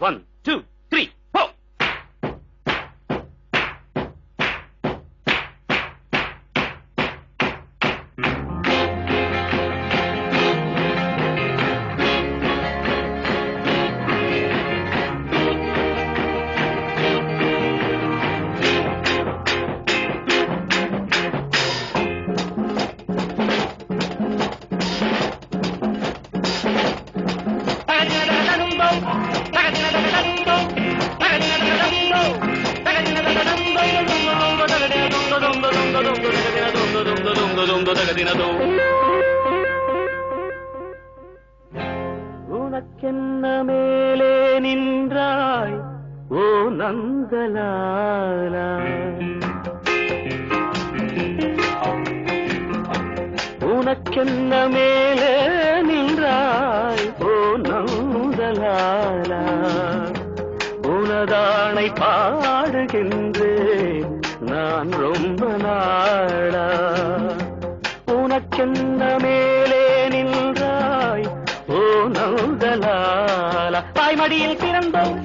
1, 2, 3, 4. உனக்கென்ன மேலே நின்றாய் ஓ நந்தலாலா, உனக்கென்ன மேலே நின்றாய் ஓ நந்தலாலா, உனதானை பாடுகின்றேன் நான் ரொம்ப நாளா. உனக்கென்ன மேலே நின்றாய் ஓ நந்தலாலா, தாய்மடியில் பிறந்தோம்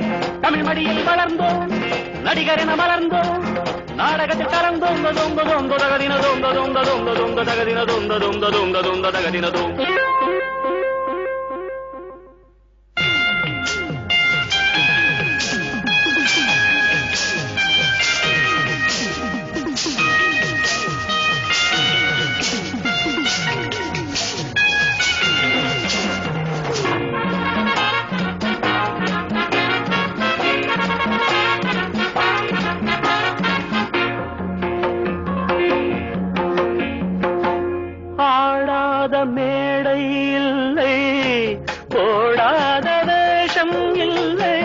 தமிழ் மடியில் வளர்ந்தோம், நடிகரென மலர்ந்தோம் நாடகத்தில் கலந்தோம், தகதினதோம் தகதினதோம் தகதினதோம். மேடை இல்லை போடாத வேஷம் இல்லை,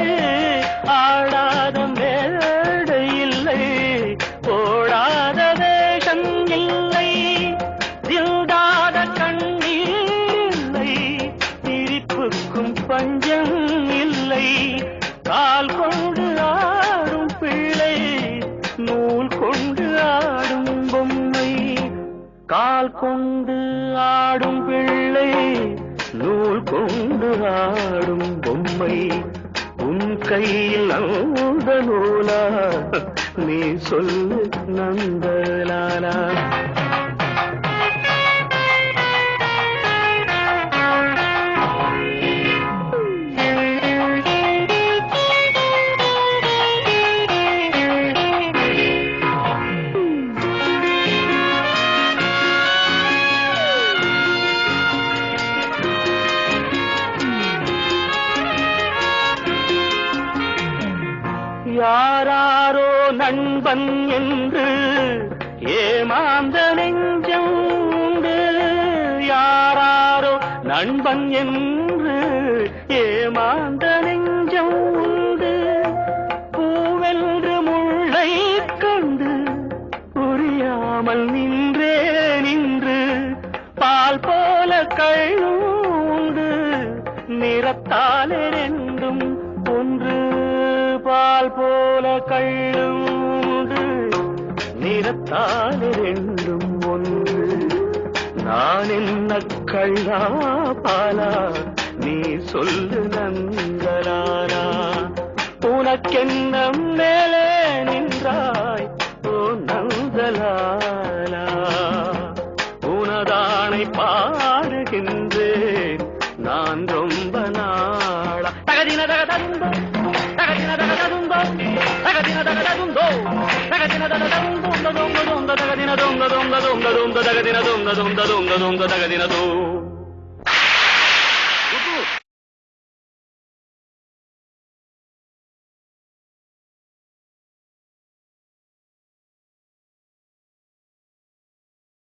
ஆடாத மேடை இல்லை போடாத வேஷம் இல்லை, தில்தாத கண்ணீர் இல்லை சிரிப்புக்கும் பஞ்சம் இல்லை, கால் கொண்டு ஆடும் பிள்ளை நூல் கொண்டு ஆடும் பொம்மை, கால் கொண்டு ஆடும் பிள்ளை நூல் கொண்டு ஆடும் பொம்மை, உன் கையில் அந்த நூலா நீ சொல்லு நந்தலாலா. யாராரோ நண்பன் என்று ஏமாந்த நெஞ்சம் உண்டு, யாராரோ நண்பன் என்று ஏமாந்த நெஞ்சம் உண்டு, பூவென்று முள்ளை கண்டு புரியாமல் நின்றே நின்று, பால் போல கழுண்டு நிறத்தாலே ரெண்டும் ஒன்று, பால் போல கள்ளுண்டு நிறத்தால் ரெண்டும் ஒன்று, நான் என்ன கள்ளா பாலா நீ சொல்லு நந்தலாலா. உனக்கென்ன மேலே நின்றாய் ஓ நந்தலாலா, உனதானை பாடுகின்றேன் நான் ரொம்ப நாளா. தகதினதகதந்தோ தகதினதகதந்தோ தகதினதகதந்தோ தகதினதகதந்தோ தகதினதோ தகதினதோ